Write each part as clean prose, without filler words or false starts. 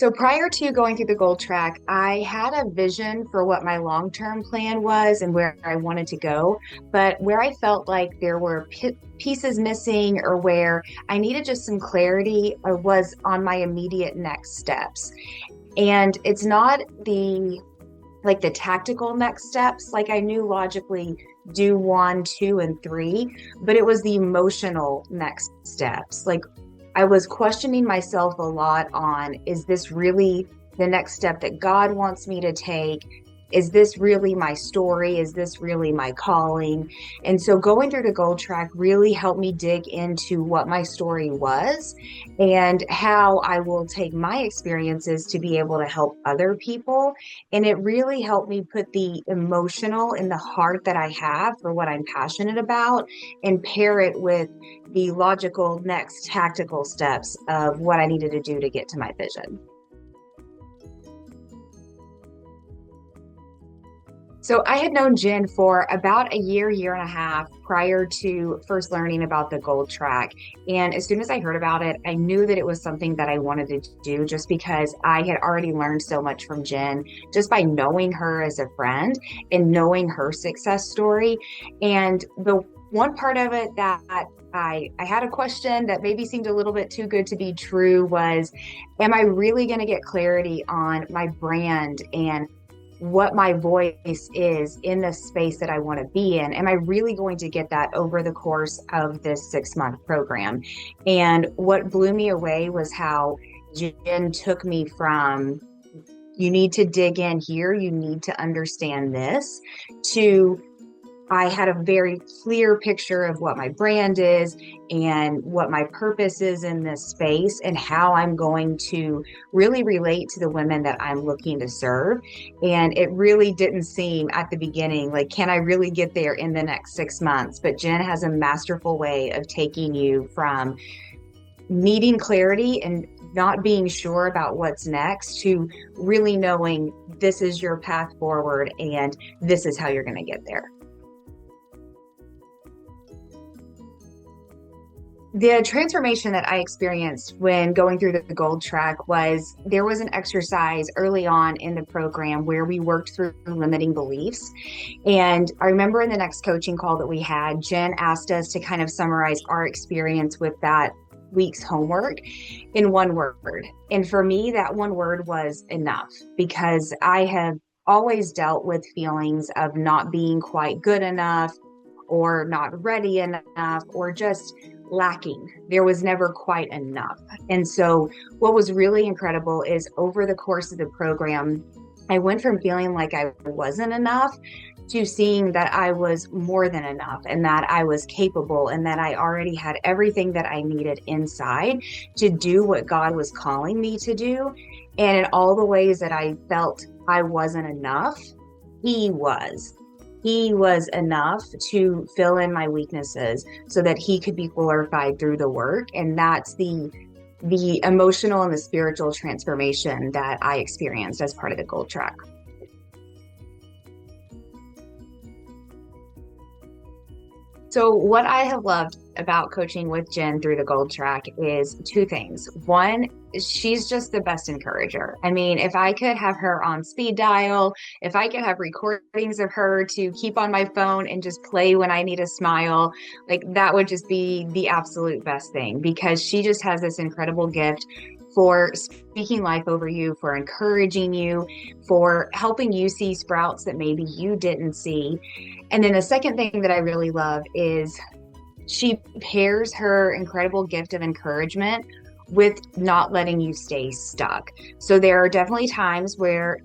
So prior to going through the gold track, I had a vision for what my long-term plan was and where I wanted to go. But where I felt like there were pieces missing or where I needed just some clarity was on my immediate next steps. And it's not the tactical next steps. Like I knew logically do one, two, and three, but it was the emotional next steps. Like I was questioning myself a lot on, is this really the next step that God wants me to take? Is this really my story? Is this really my calling? And so going through the gold track really helped me dig into what my story was and how I will take my experiences to be able to help other people. And it really helped me put the emotional in the heart that I have for what I'm passionate about and pair it with the logical next tactical steps of what I needed to do to get to my vision. So I had known Jen for about a year and a half prior to first learning about the gold track. And as soon as I heard about it, I knew that it was something that I wanted to do just because I had already learned so much from Jen just by knowing her as a friend and knowing her success story. And the one part of it that I had a question that maybe seemed a little bit too good to be true was, am I really going to get clarity on my brand and what my voice is in the space that I want to be in? Am I really going to get that over the course of this 6-month program? And what blew me away was how Jen took me from, you need to dig in here, you need to understand this, to I had a very clear picture of what my brand is and what my purpose is in this space and how I'm going to really relate to the women that I'm looking to serve. And it really didn't seem at the beginning like, can I really get there in the next 6 months? But Jen has a masterful way of taking you from needing clarity and not being sure about what's next to really knowing this is your path forward and this is how you're going to get there. The transformation that I experienced when going through the gold track was there was an exercise early on in the program where we worked through limiting beliefs. And I remember in the next coaching call that we had, Jen asked us to kind of summarize our experience with that week's homework in one word. And for me, that one word was enough, because I have always dealt with feelings of not being quite good enough or not ready enough or just lacking. There was never quite enough. And so what was really incredible is over the course of the program, I went from feeling like I wasn't enough to seeing that I was more than enough and that I was capable and that I already had everything that I needed inside to do what God was calling me to do. And in all the ways that I felt I wasn't enough, He was. He was enough to fill in my weaknesses so that He could be glorified through the work. And that's the emotional and the spiritual transformation that I experienced as part of the gold track. So what I have loved about coaching with Jen through the gold track is two things. One, she's just the best encourager. I mean, if I could have her on speed dial, if I could have recordings of her to keep on my phone and just play when I need a smile, like that would just be the absolute best thing, because she just has this incredible gift for speaking life over you, for encouraging you, for helping you see sprouts that maybe you didn't see. And then the second thing that I really love is she pairs her incredible gift of encouragement with not letting you stay stuck. So there are definitely times where,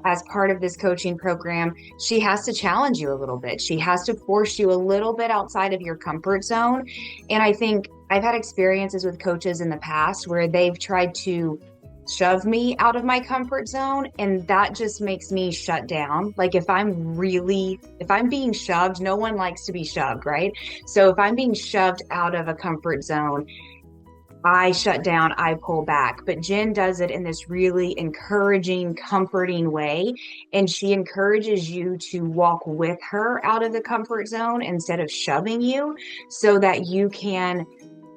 as part of this coaching program, she has to challenge you a little bit. She has to force you a little bit outside of your comfort zone. And I think I've had experiences with coaches in the past where they've tried to shove me out of my comfort zone, and that just makes me shut down. Like if I'm being shoved, no one likes to be shoved, right? So if I'm being shoved out of a comfort zone, I shut down, I pull back. But Jen does it in this really encouraging, comforting way. And she encourages you to walk with her out of the comfort zone instead of shoving you, so that you can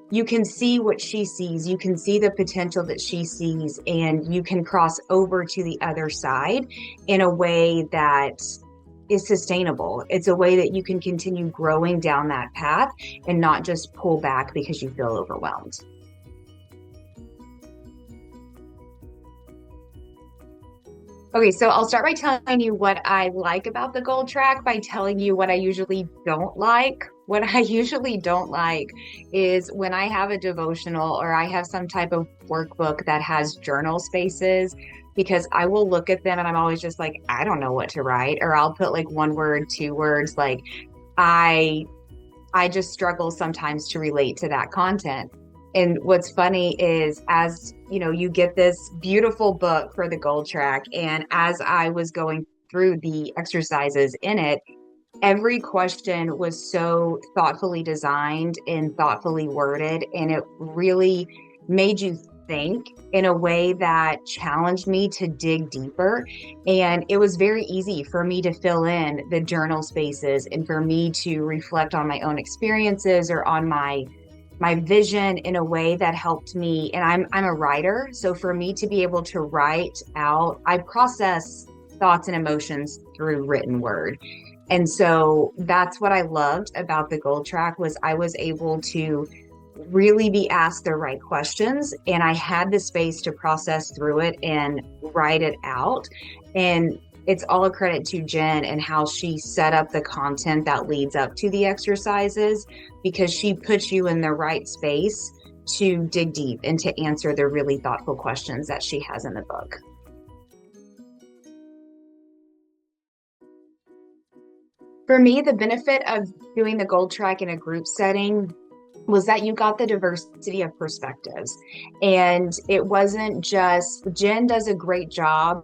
you can see what she sees, you can see the potential that she sees, and you can cross over to the other side in a way that is sustainable. It's a way that you can continue growing down that path and not just pull back because you feel overwhelmed. Okay, so I'll start by telling you what I like about the gold track by telling you what I usually don't like. What I usually don't like is when I have a devotional or I have some type of workbook that has journal spaces, because I will look at them and I'm always just like, I don't know what to write, or I'll put like one word, two words, like I I just struggle sometimes to relate to that content. And what's funny is, as you know, you get this beautiful book for the gold track. And as I was going through the exercises in it, every question was so thoughtfully designed and thoughtfully worded. And it really made you think in a way that challenged me to dig deeper. And it was very easy for me to fill in the journal spaces and for me to reflect on my own experiences or on my vision in a way that helped me. And I'm a writer, so for me to be able to write out, I process thoughts and emotions through written word. And so that's what I loved about the gold track, was I was able to really be asked the right questions, and I had the space to process through it and write it out. And it's all a credit to Jen and how she set up the content that leads up to the exercises, because she puts you in the right space to dig deep and to answer the really thoughtful questions that she has in the book. For me, the benefit of doing the gold track in a group setting was that you got the diversity of perspectives. And it wasn't just, Jen does a great job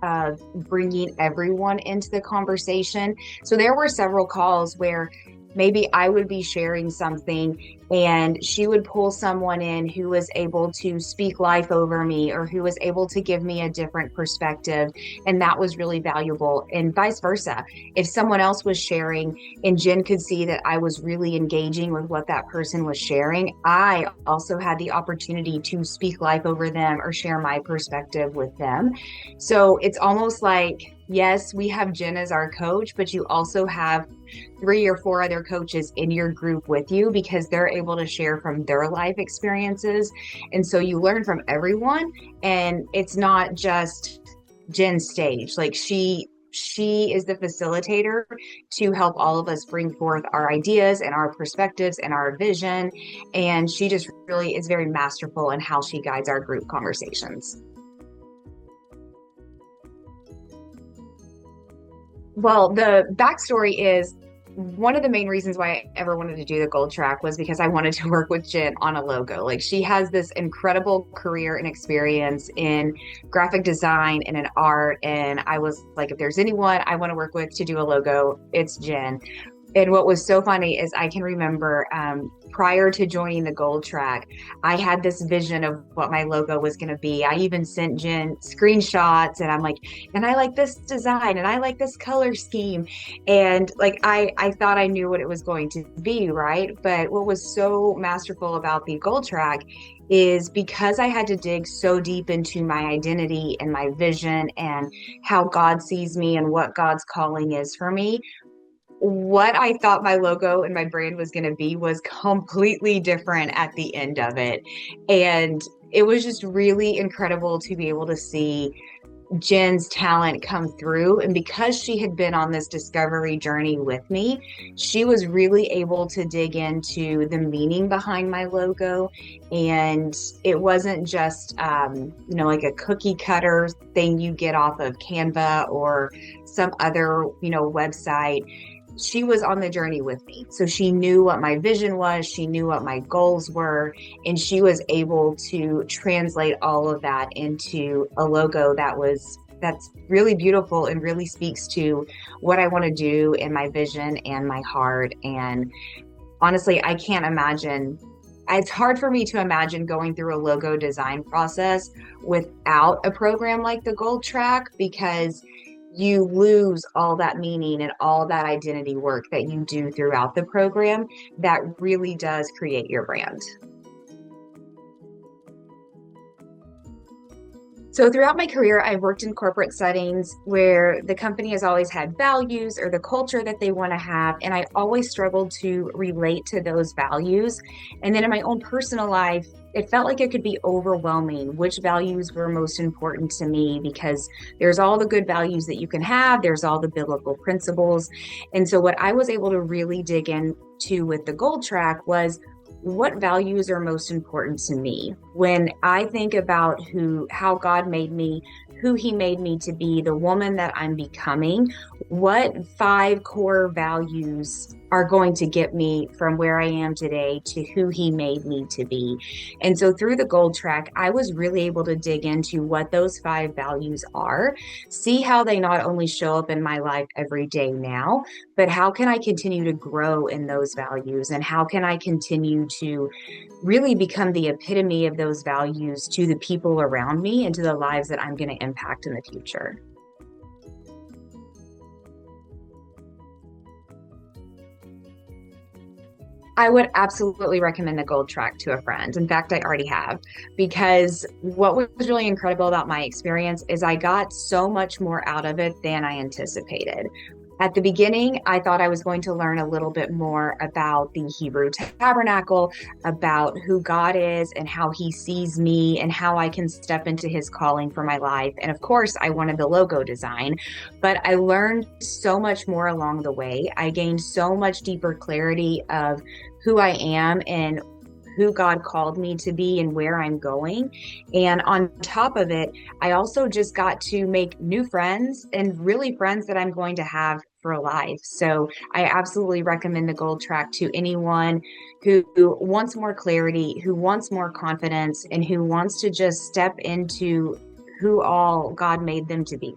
of bringing everyone into the conversation. So there were several calls where maybe I would be sharing something and she would pull someone in who was able to speak life over me or who was able to give me a different perspective. And that was really valuable. And vice versa. If someone else was sharing and Jen could see that I was really engaging with what that person was sharing, I also had the opportunity to speak life over them or share my perspective with them. So it's almost like, yes, we have Jen as our coach, but you also have 3 or 4 other coaches in your group with you, because they're able to share from their life experiences. And so you learn from everyone, and it's not just Jen's stage. Like she is the facilitator to help all of us bring forth our ideas and our perspectives and our vision. And she just really is very masterful in how she guides our group conversations. Well, the backstory is, one of the main reasons why I ever wanted to do the gold track was because I wanted to work with Jen on a logo. Like, she has this incredible career and experience in graphic design and in art. And I was like, if there's anyone I want to work with to do a logo, it's Jen. And what was so funny is I can remember prior to joining the gold track, I had this vision of what my logo was going to be. I even sent Jen screenshots and I'm like, and I like this design and I like this color scheme. And like, I thought I knew what it was going to be, right? But what was so masterful about the gold track is, because I had to dig so deep into my identity and my vision and how God sees me and what God's calling is for me, what I thought my logo and my brand was going to be was completely different at the end of it. And it was just really incredible to be able to see Jen's talent come through. And because she had been on this discovery journey with me, she was really able to dig into the meaning behind my logo. And it wasn't just, like a cookie cutter thing you get off of Canva or some other, website. She was on the journey with me. So she knew what my vision was, she knew what my goals were, and she was able to translate all of that into a logo that's really beautiful and really speaks to what I want to do in my vision and my heart. And honestly, I can't imagine, it's hard for me to imagine going through a logo design process without a program like the Gold Track, because you lose all that meaning and all that identity work that you do throughout the program that really does create your brand. So throughout my career, I worked in corporate settings where the company has always had values or the culture that they want to have. And I always struggled to relate to those values. And then in my own personal life, it felt like it could be overwhelming which values were most important to me because there's all the good values that you can have, there's all the biblical principles. And so, what I was able to really dig into with the gold track was what values are most important to me when I think about how God made me, who he made me to be, the woman that I'm becoming. What five core values are going to get me from where I am today to who he made me to be? And so through the gold track, I was really able to dig into what those five values are, see how they not only show up in my life every day now, but how can I continue to grow in those values, and how can I continue to really become the epitome of those values to the people around me and to the lives that I'm going to impact in the future. I would absolutely recommend the gold track to a friend. In fact, I already have, because what was really incredible about my experience is I got so much more out of it than I anticipated. At the beginning, I thought I was going to learn a little bit more about the Hebrew tabernacle, about who God is and how he sees me and how I can step into his calling for my life. And of course, I wanted the logo design, but I learned so much more along the way. I gained so much deeper clarity of who I am and who God called me to be and where I'm going. And on top of it, I also just got to make new friends, and really friends that I'm going to have for life. So I absolutely recommend the gold track to anyone who wants more clarity, who wants more confidence, and who wants to just step into who all God made them to be.